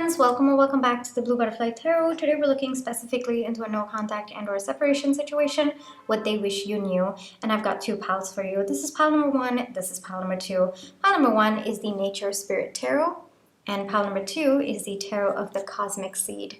friends, welcome or welcome back to the Blue Butterfly Tarot. Today we're looking specifically into a no contact and or separation situation, what they wish you knew. And I've got two piles for you. This is pile number one, this is pile number two. Pile number one is the Nature Spirit Tarot, and pile number two is the Tarot of the Cosmic Seed.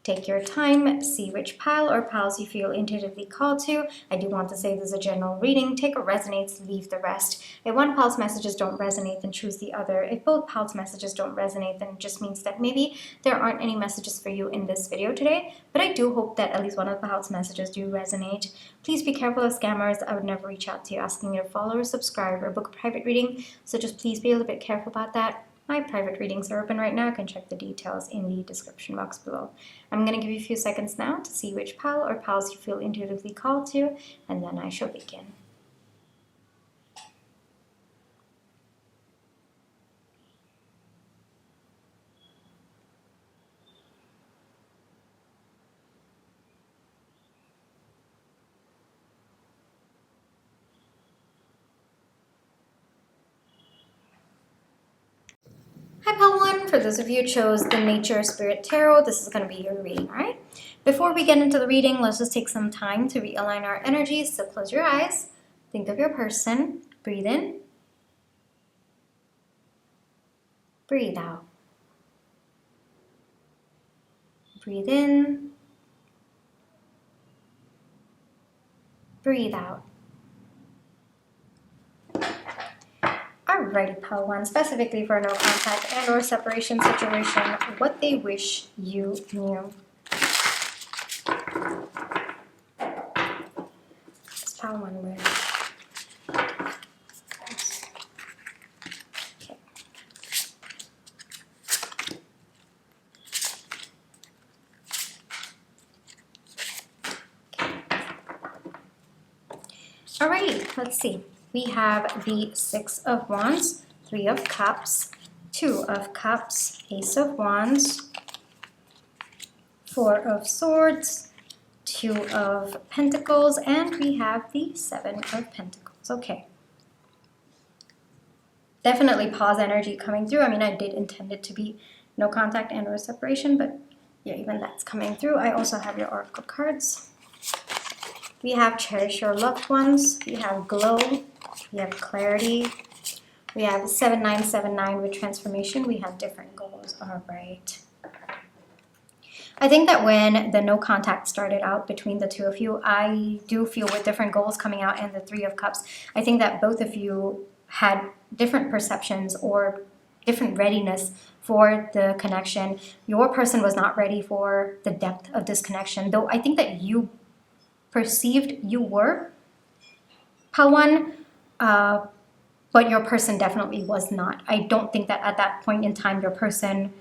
Take your time, see which pile or piles you feel intuitively called to. I do want to say this is a general reading. Take what resonates, leave the rest. If one pile's messages don't resonate, then choose the other. If both piles' messages don't resonate, then it just means that maybe there aren't any messages for you in this video today. But I do hope that at least one of the piles' messages do resonate. Please be careful of scammers. I would never reach out to you asking you to follow or subscribe or book a private reading. So just please be a little bit careful about that. My private readings are open right now. You can check the details in the description box below. I'm going to give you a few seconds now to see which pile or piles you feel intuitively called to, and then I shall begin. Hi pile one, for those of you who chose the Nature Spirit Tarot, this is going to be your reading, alright? Before we get into the reading, let's just take some time to realign our energies. So close your eyes, think of your person, breathe in, breathe out. Breathe in, breathe out. Alrighty, pile one, specifically for a no contact and or separation situation, what they wish you knew. It's pile one ready. Okay. Alright, let's see. We have the Six of Wands, Three of Cups, Two of Cups, Ace of Wands, Four of Swords, Two of Pentacles, and we have the Seven of Pentacles. Okay. Definitely pause energy coming through. I mean, I did intend it to be no contact and or separation, but yeah, even that's coming through. I also have your Oracle cards. We have Cherish Your Loved Ones. We have Glow. We have Clarity. We have 7979 with Transformation. We have different goals. All right. I think that when the no contact started out between the two of you, I do feel with different goals coming out and the Three of Cups, I think that both of you had different perceptions or different readiness for the connection. Your person was not ready for the depth of this connection, though I think that you perceived you were, pile one, but your person definitely was not. I don't think that at that point in time your person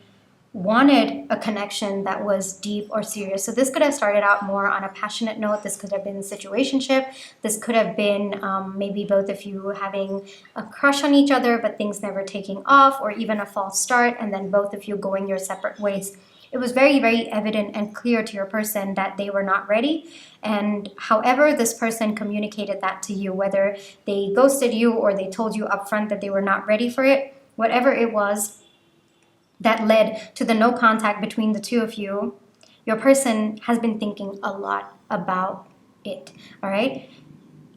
wanted a connection that was deep or serious. So this could have started out more on a passionate note. This could have been a situationship. This could have been maybe both of you having a crush on each other, but things never taking off, or even a false start, and then both of you going your separate ways. It was very, very evident and clear to your person that they were not ready. And however this person communicated that to you, whether they ghosted you or they told you upfront that they were not ready for it, whatever it was that led to the no contact between the two of you, your person has been thinking a lot about it, all right?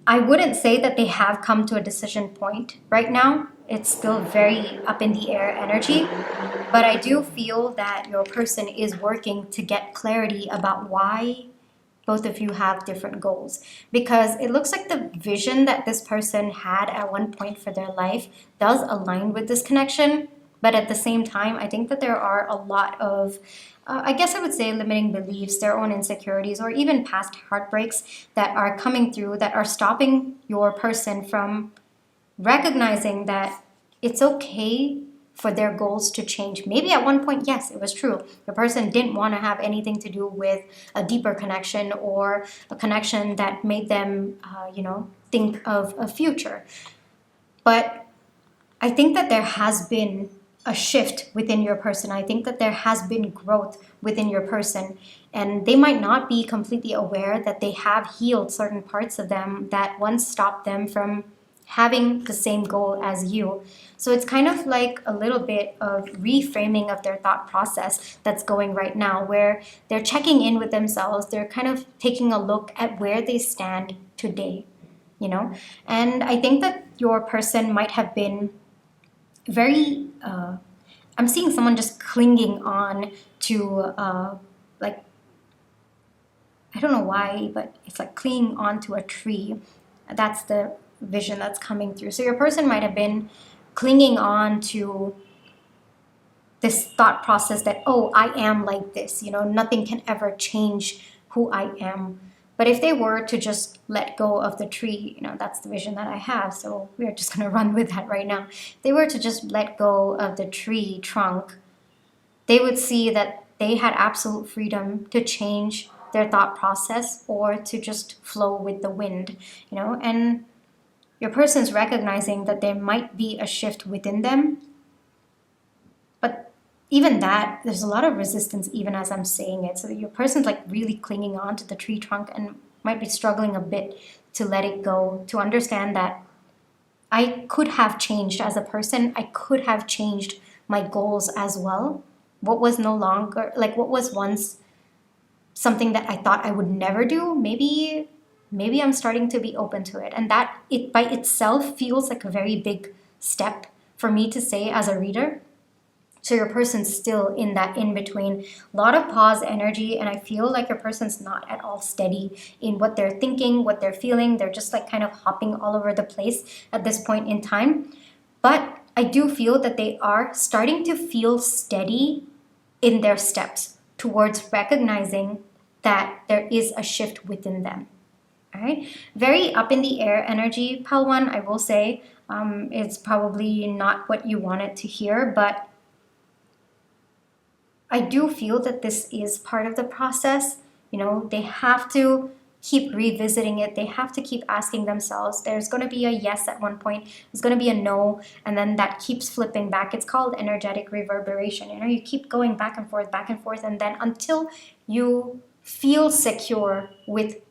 I wouldn't say that they have come to a decision point right now. It's still very up in the air energy, but I do feel that your person is working to get clarity about why both of you have different goals, because it looks like the vision that this person had at one point for their life does align with this connection. But at the same time, I think that there are a lot of, I guess I would say, limiting beliefs, their own insecurities, or even past heartbreaks that are coming through that are stopping your person from recognizing that it's okay for their goals to change. Maybe at one point, yes, it was true. The person didn't want to have anything to do with a deeper connection or a connection that made them, think of a future. But I think that there has been a shift within your person. I think that there has been growth within your person, and they might not be completely aware that they have healed certain parts of them that once stopped them from having the same goal as you. So it's kind of like a little bit of reframing of their thought process that's going right now, where they're checking in with themselves. They're kind of taking a look at where they stand today, you know? And I think that your person might have been very, I'm seeing someone just clinging on to, like, I don't know why, but it's like clinging onto a tree. That's the vision that's coming through. So your person might have been clinging on to this thought process that, oh, I am like this, you know, nothing can ever change who I am. But if they were to just let go of the tree, you know, that's the vision that I have. So we're just going to run with that right now. If they were to just let go of the tree trunk, they would see that they had absolute freedom to change their thought process or to just flow with the wind, you know. And your person's recognizing that there might be a shift within them, but even that, there's a lot of resistance even as I'm saying it. So your person's like really clinging on to the tree trunk and might be struggling a bit to let it go, to understand that I could have changed as a person. I could have changed my goals as well. What was no longer, like what was once something that I thought I would never do, maybe I'm starting to be open to it. And that it by itself feels like a very big step for me to say as a reader. So your person's still in that in-between, a lot of pause energy, and I feel like your person's not at all steady in what they're thinking, what they're feeling. They're just like kind of hopping all over the place at this point in time. But I do feel that they are starting to feel steady in their steps towards recognizing that there is a shift within them. All right, very up in the air energy, Pal One. I will say it's probably not what you wanted to hear, but I do feel that this is part of the process. You know, they have to keep revisiting it. They have to keep asking themselves. There's going to be a yes at one point. There's going to be a no. And then that keeps flipping back. It's called energetic reverberation. You know, you keep going back and forth. And then until you feel secure with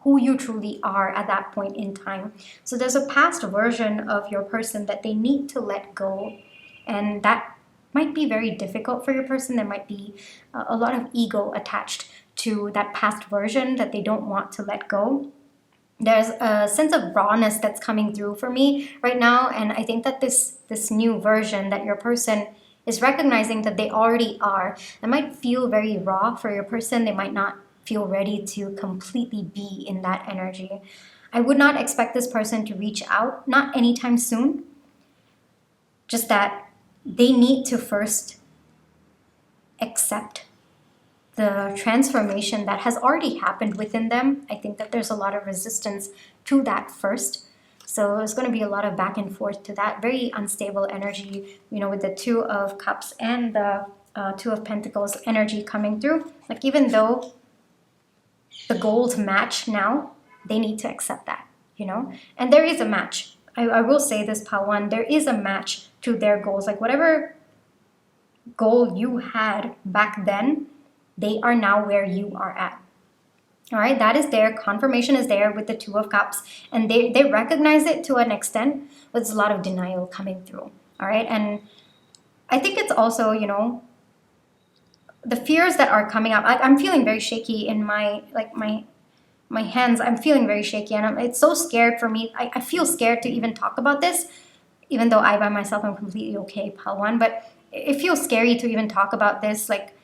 who you truly are at that point in time. So there's a past version of your person that they need to let go. And that might be very difficult for your person. There might be a lot of ego attached to that past version that they don't want to let go. There's a sense of rawness that's coming through for me right now, and I think that this new version that your person is recognizing that they already are, it might feel very raw for your person. They might not feel ready to completely be in that energy. I would not expect this person to reach out, not anytime soon, just that they need to first accept the transformation that has already happened within them. I think that there's a lot of resistance to that first. So there's going to be a lot of back and forth to that. Very unstable energy, you know, with the Two of Cups and the Two of Pentacles energy coming through. Like even though the goals match now, they need to accept that, you know. And there is a match. I will say this, Pawan, there is a match to their goals. Like whatever goal you had back then, they are now where you are at. All right, that is there. Confirmation is there with the Two of Cups, and they recognize it to an extent, but there's a lot of denial coming through. All right, and I think it's also, you know, the fears that are coming up. I'm feeling very shaky in my hands. I'm feeling very shaky, and it's so scared for me. I feel scared to even talk about this, even though I by myself am completely okay, Palwan. But it feels scary to even talk about this. Like,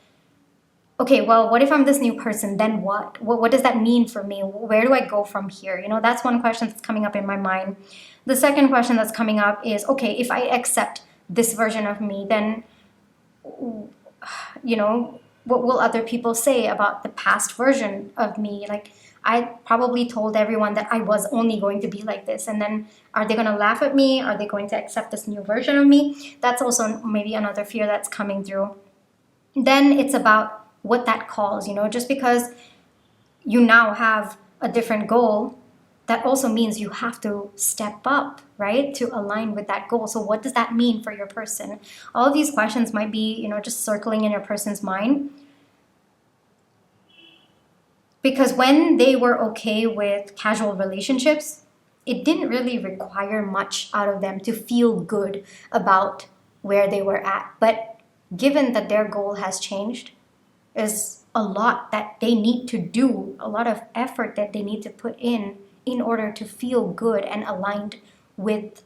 okay, well, what if I'm this new person? Then what? What does that mean for me? Where do I go from here? You know, that's one question that's coming up in my mind. The second question that's coming up is, okay, if I accept this version of me, then, you know, what will other people say about the past version of me? Like, I probably told everyone that I was only going to be like this. And then are they going to laugh at me? Are they going to accept this new version of me? That's also maybe another fear that's coming through. Then it's about what that calls, you know, just because you now have a different goal, that also means you have to step up, right, to align with that goal. So what does that mean for your person? All of these questions might be, you know, just circling in your person's mind. Because when they were okay with casual relationships, it didn't really require much out of them to feel good about where they were at. But given that their goal has changed, there's a lot that they need to do, a lot of effort that they need to put in order to feel good and aligned with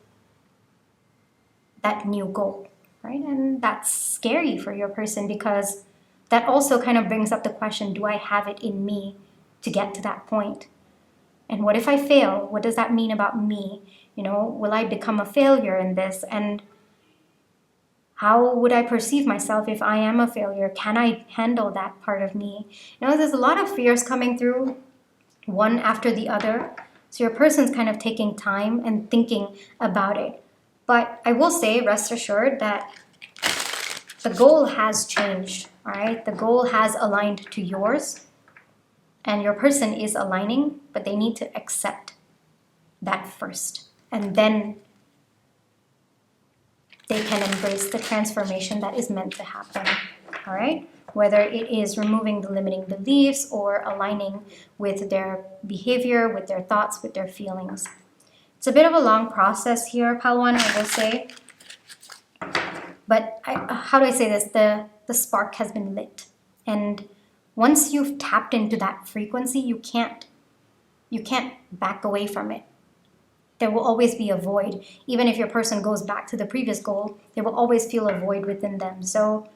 that new goal, right? And that's scary for your person, because that also kind of brings up the question, do I have it in me to get to that point? And what if I fail? What does that mean about me? You know, will I become a failure in this? And how would I perceive myself if I am a failure? Can I handle that part of me? You know, there's a lot of fears coming through, one after the other. So your person's kind of taking time and thinking about it. But I will say, rest assured that the goal has changed, all right? The goal has aligned to yours, and your person is aligning, but they need to accept that first. And then they can embrace the transformation that is meant to happen, all right? Whether it is removing the limiting beliefs or aligning with their behavior, with their thoughts, with their feelings. It's a bit of a long process here, Palwan, I will say. But how do I say this? The spark has been lit. And once you've tapped into that frequency, you can't back away from it. There will always be a void. Even if your person goes back to the previous goal, they will always feel a void within them. So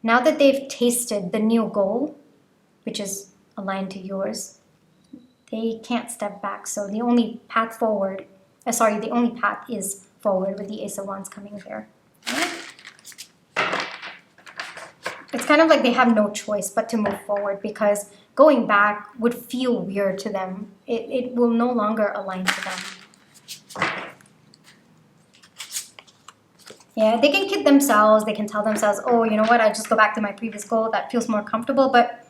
now that they've tasted the new goal, which is aligned to yours, they can't step back. So the only path forward, the only path is forward with the Ace of Wands coming there. Right? It's kind of like they have no choice but to move forward, because going back would feel weird to them. It will no longer align to them. Yeah, they can kid themselves. They can tell themselves, oh, you know what, I just go back to my previous goal. That feels more comfortable. But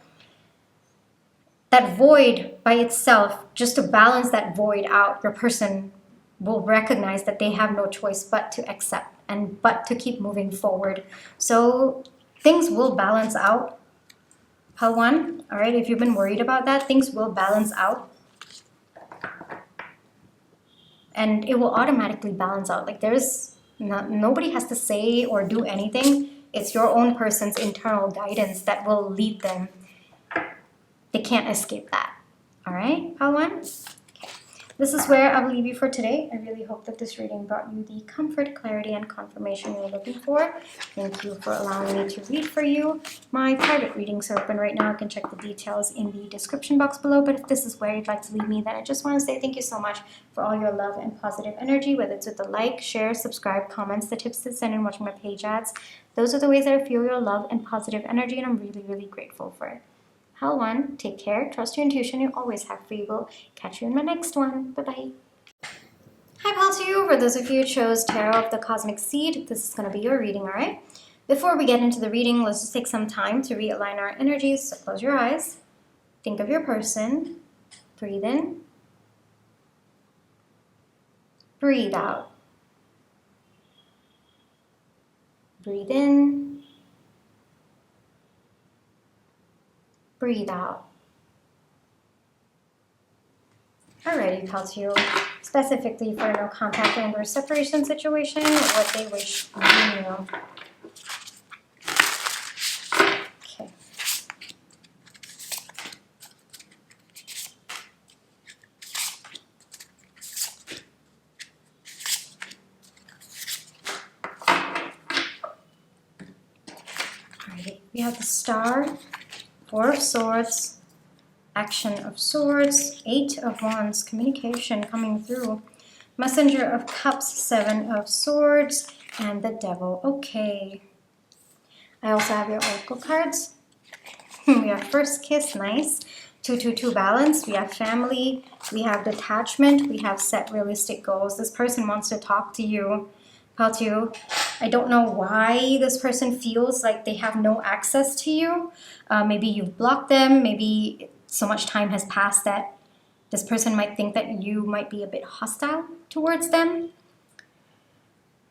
that void by itself, just to balance that void out, your person will recognize that they have no choice but to accept and but to keep moving forward. So things will balance out. Palwan, all right, if you've been worried about that, things will balance out. And it will automatically balance out. Like nobody has to say or do anything. It's your own person's internal guidance that will lead them. They can't escape that. All right, Palwan? Okay. This is where I will leave you for today. I really hope that this reading brought you the comfort, clarity, and confirmation you're looking for. Thank you for allowing me to read for you. My private readings are open right now. You can check the details in the description box below. But if this is where you'd like to leave me, then I just want to say thank you so much for all your love and positive energy, whether it's with the like, share, subscribe, comments, the tips to send, and watching my page ads. Those are the ways that I feel your love and positive energy, and I'm really, really grateful for it. Palwan, take care, trust your intuition, you always have free will. Catch you in my next one. Bye-bye. Hi, pal to you. For those of you who chose Tarot of the Cosmic Seed, this is going to be your reading, all right? Before we get into the reading, let's just take some time to realign our energies. So close your eyes. Think of your person. Breathe in. Breathe out. Breathe in. Breathe out. Alrighty, pal to you. Specifically for no contact and/or separation situation, what they wish you knew. Okay. Alrighty, we have the Star, Four of Swords, Action of Swords, Eight of Wands, communication coming through, Messenger of Cups, Seven of Swords, and the Devil. Okay. I also have your Oracle cards. We have First Kiss, nice. 2-2-2 balance. We have family. We have detachment. We have set realistic goals. This person wants to talk to you. About you. I don't know why this person feels like they have no access to you. Maybe you've blocked them. Maybe so much time has passed that this person might think that you might be a bit hostile towards them.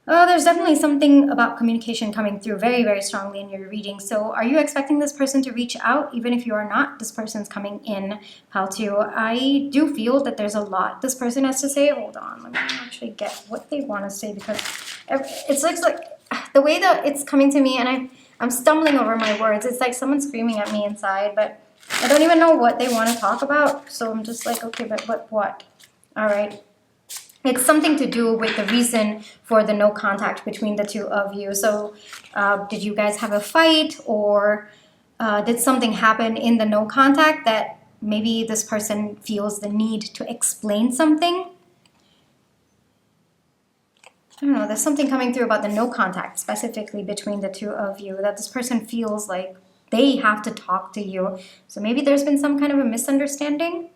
Oh, there's definitely something about communication coming through very, very strongly in your reading. So are you expecting this person to reach out? Even if you are not, this person's coming in, pile two. I do feel that there's a lot this person has to say. Hold on, let me actually get what they want to say, because it looks like the way that it's coming to me, and I'm stumbling over my words. It's like someone's screaming at me inside, but I don't even know what they want to talk about. So I'm just like, okay, but what? All right. It's something to do with the reason for the no contact between the two of you. So did you guys have a fight, or did something happen in the no contact that maybe this person feels the need to explain something? I don't know, there's something coming through about the no contact specifically between the two of you, that this person feels like they have to talk to you. So maybe there's been some kind of a misunderstanding.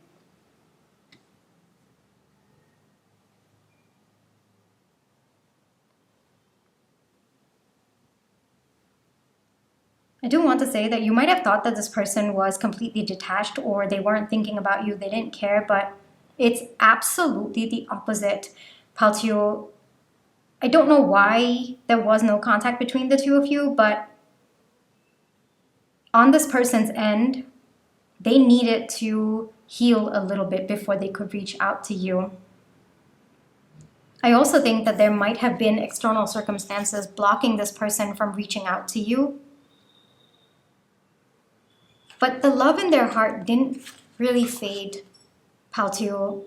I do want to say that you might have thought that this person was completely detached, or they weren't thinking about you, they didn't care, but it's absolutely the opposite. Paltio, I don't know why there was no contact between the two of you, but on this person's end, they needed to heal a little bit before they could reach out to you. I also think that there might have been external circumstances blocking this person from reaching out to you. But the love in their heart didn't really fade, Paltio.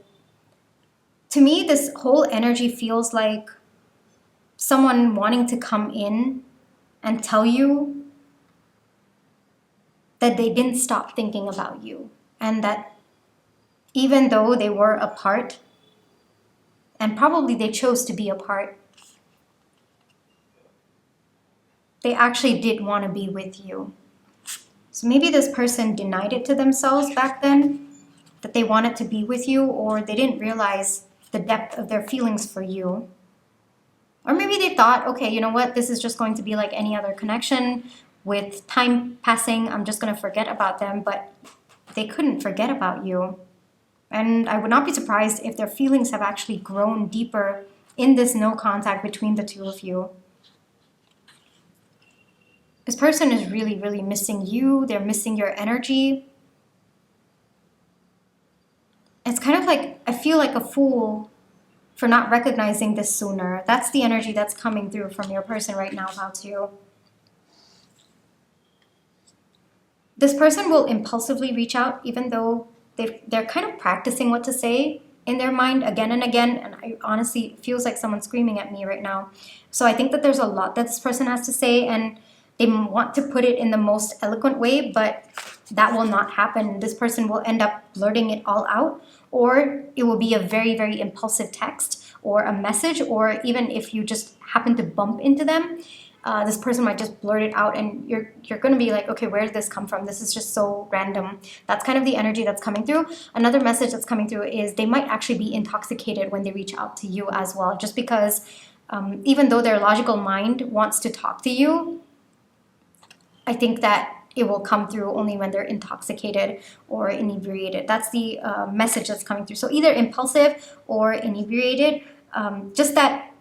To me, this whole energy feels like someone wanting to come in and tell you that they didn't stop thinking about you, and that even though they were apart, and probably they chose to be apart, they actually did want to be with you. So maybe this person denied it to themselves back then, that they wanted to be with you, or they didn't realize the depth of their feelings for you. Or maybe they thought, okay, you know what, this is just going to be like any other connection. With time passing, I'm just going to forget about them, but they couldn't forget about you. And I would not be surprised if their feelings have actually grown deeper in this no contact between the two of you. This person is really, really missing you. They're missing your energy. It's kind of like, I feel like a fool for not recognizing this sooner. That's the energy that's coming through from your person right now, Paltio. This person will impulsively reach out, even though they're kind of practicing what to say in their mind again and again. And I honestly, it feels like someone's screaming at me right now. So I think that there's a lot that this person has to say, and they want to put it in the most eloquent way, but that will not happen. This person will end up blurting it all out, or it will be a very, very impulsive text or a message, or even if you just happen to bump into them, this person might just blurt it out, and you're going to be like, okay, where did this come from? This is just so random. That's kind of the energy that's coming through. Another message that's coming through is they might actually be intoxicated when they reach out to you as well, just because even though their logical mind wants to talk to you, I think that it will come through only when they're intoxicated or inebriated. That's the message that's coming through. So either impulsive or inebriated, just that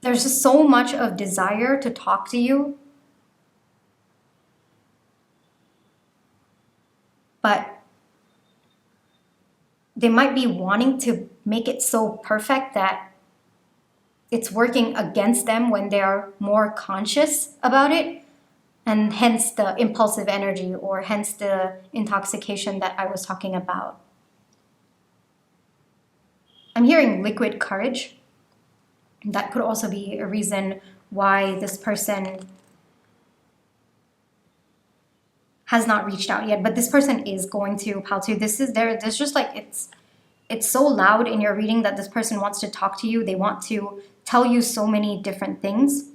there's just so much of desire to talk to you, but they might be wanting to make it so perfect that it's working against them when they're more conscious about it, and hence the impulsive energy, or hence the intoxication that I was talking about. I'm hearing liquid courage. That could also be a reason why this person has not reached out yet, but this person is going to, Paltu. There's just like, it's so loud in your reading that this person wants to talk to you. They want to tell you so many different things.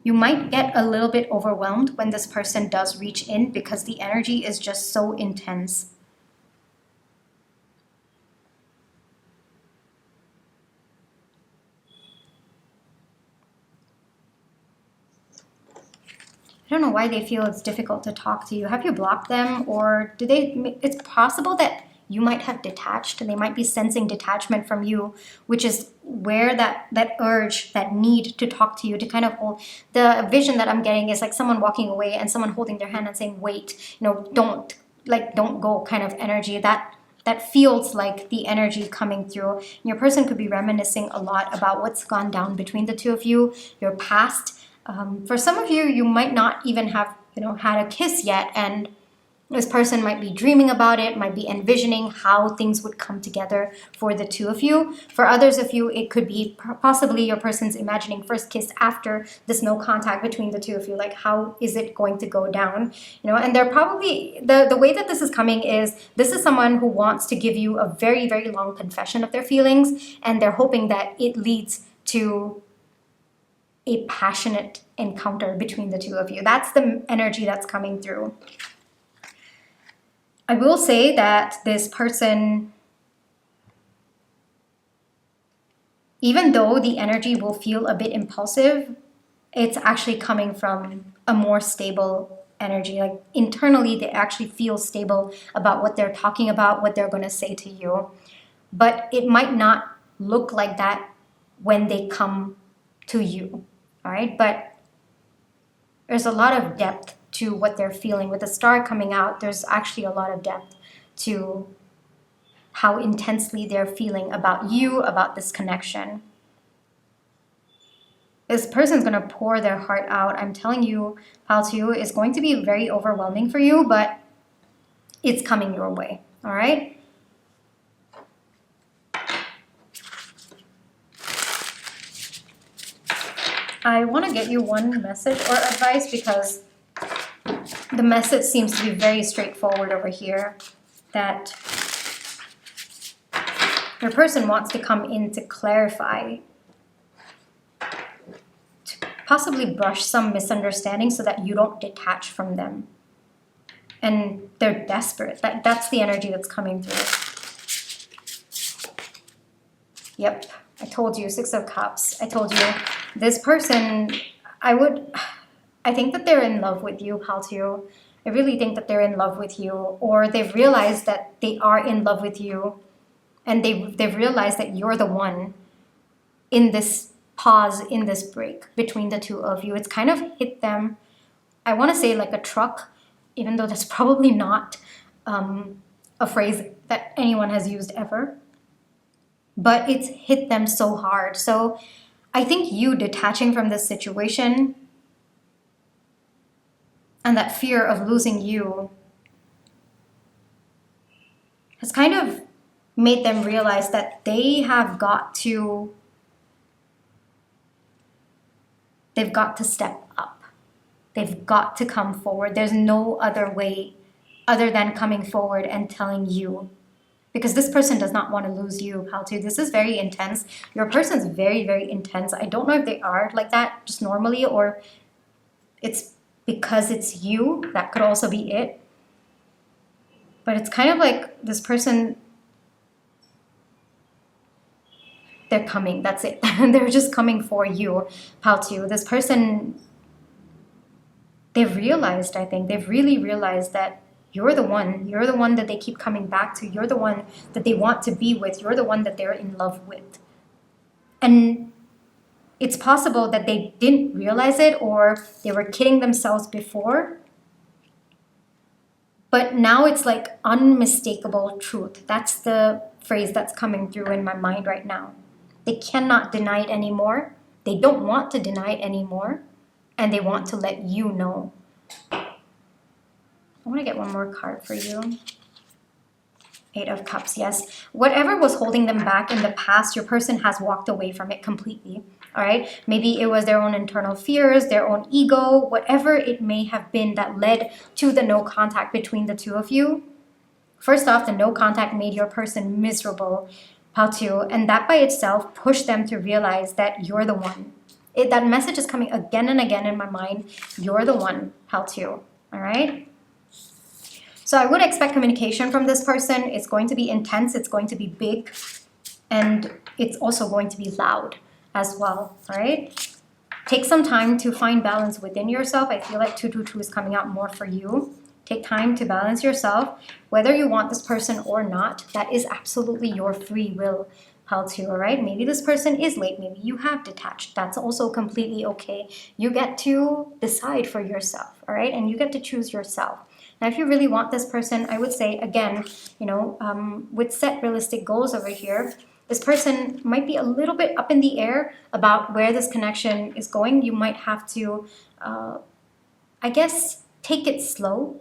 You might get a little bit overwhelmed when this person does reach in, because the energy is just so intense. I don't know why they feel it's difficult to talk to you. Have you blocked them, or do they? It's possible that you might have detached, and they might be sensing detachment from you, which is where that urge, that need to talk to you, to kind of hold. The vision that I'm getting is like someone walking away and someone holding their hand and saying, wait, don't go kind of energy. That feels like the energy coming through. And your person could be reminiscing a lot about what's gone down between the two of you, your past. For some of you, you might not even have had a kiss yet, and this person might be dreaming about it, might be envisioning how things would come together for the two of you. For others of you, it could be possibly your person's imagining first kiss after this no contact between the two of you. Like, how is it going to go down? And they're probably, the way that this is coming is, this is someone who wants to give you a very, very long confession of their feelings, and they're hoping that it leads to a passionate encounter between the two of you. That's the energy that's coming through. I will say that this person, even though the energy will feel a bit impulsive, it's actually coming from a more stable energy. Like, internally, they actually feel stable about what they're talking about, what they're going to say to you. But it might not look like that when they come to you, all right? But there's a lot of depth to what they're feeling. With the star coming out, there's actually a lot of depth to how intensely they're feeling about you, about this connection. This person's going to pour their heart out. I'm telling you, Pile 2 is going to be very overwhelming for you, but it's coming your way, all right? I want to get you one message or advice, because the message seems to be very straightforward over here, that your person wants to come in to clarify, to possibly brush some misunderstanding so that you don't detach from them. And they're desperate. That's the energy that's coming through. Yep, I told you, 6 of Cups. I told you, this person, I think that they're in love with you, Pile 2. I really think that they're in love with you, or they've realized that they are in love with you, and they've realized that you're the one in this pause, in this break between the two of you. It's kind of hit them, I want to say like a truck, even though that's probably not a phrase that anyone has used ever, but it's hit them so hard. So I think you detaching from this situation and that fear of losing you has kind of made them realize that they've got to step up. They've got to come forward. There's no other way other than coming forward and telling you. Because this person does not want to lose you, Pile 2. This is very intense. Your person's very, very intense. I don't know if they are like that just normally, or it's because it's you. That could also be it. But it's kind of like this person, they're coming. That's it. They're just coming for you, Pile 2. This person, they've realized, I think, they've really realized that you're the one. You're the one that they keep coming back to. You're the one that they want to be with. You're the one that they're in love with. And it's possible that they didn't realize it, or they were kidding themselves before. But now it's like unmistakable truth. That's the phrase that's coming through in my mind right now. They cannot deny it anymore. They don't want to deny it anymore. And they want to let you know. I want to get one more card for you. 8 of Cups, yes. Whatever was holding them back in the past, your person has walked away from it completely. All right? Maybe it was their own internal fears, their own ego, whatever it may have been that led to the no contact between the two of you. First off, the no contact made your person miserable, Pile 2, and that by itself pushed them to realize that you're the one. That message is coming again and again in my mind. You're the one, Pile 2. All right? So I would expect communication from this person. It's going to be intense. It's going to be big. And it's also going to be loud as well. All right? Take some time to find balance within yourself. I feel like 222 is coming out more for you. Take time to balance yourself. Whether you want this person or not, that is absolutely your free will. How to, all right? Maybe this person is late. Maybe you have detached. That's also completely okay. You get to decide for yourself, all right? And you get to choose yourself. Now, if you really want this person, I would say, again, you know, with set realistic goals over here, this person might be a little bit up in the air about where this connection is going. You might have to, I guess, take it slow.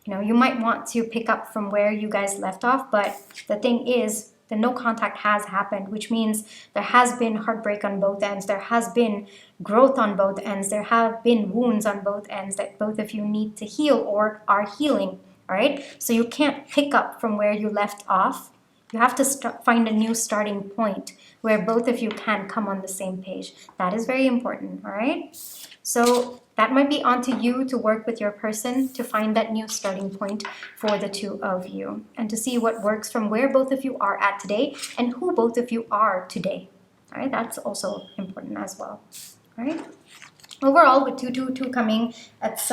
You know, you might want to pick up from where you guys left off, but the thing is, the no contact has happened, which means there has been heartbreak on both ends. There has been growth on both ends. There have been wounds on both ends that both of you need to heal or are healing, all right? So you can't pick up from where you left off. You have to find a new starting point where both of you can come on the same page. That is very important, all right? So that might be onto you to work with your person to find that new starting point for the two of you and to see what works from where both of you are at today and who both of you are today. All right, that's also important as well. All right. Overall, with 222 coming, it's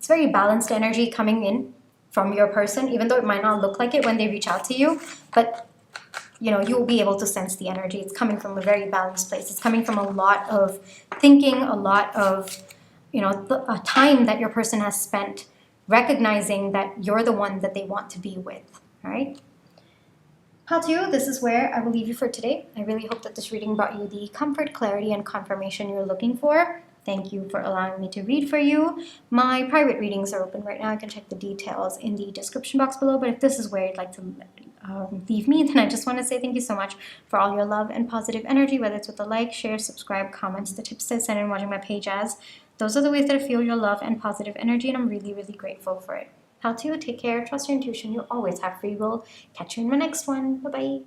very balanced energy coming in from your person, even though it might not look like it when they reach out to you, but you know, you'll be able to sense the energy. It's coming from a very balanced place. It's coming from a lot of thinking, a lot of, you know, a time that your person has spent recognizing that you're the one that they want to be with, all right? How-to, this is where I will leave you for today. I really hope that this reading brought you the comfort, clarity, and confirmation you're looking for. Thank you for allowing me to read for you. My private readings are open right now. You can check the details in the description box below, but if this is where you'd like to leave me, then I just want to say thank you so much for all your love and positive energy, whether it's with a like, share, subscribe, comments, the tips that I send in watching my page as. Those are the ways that I feel your love and positive energy, and I'm really, really grateful for it. How-to, take care, trust your intuition. You always have free will. Catch you in my next one. Bye-bye.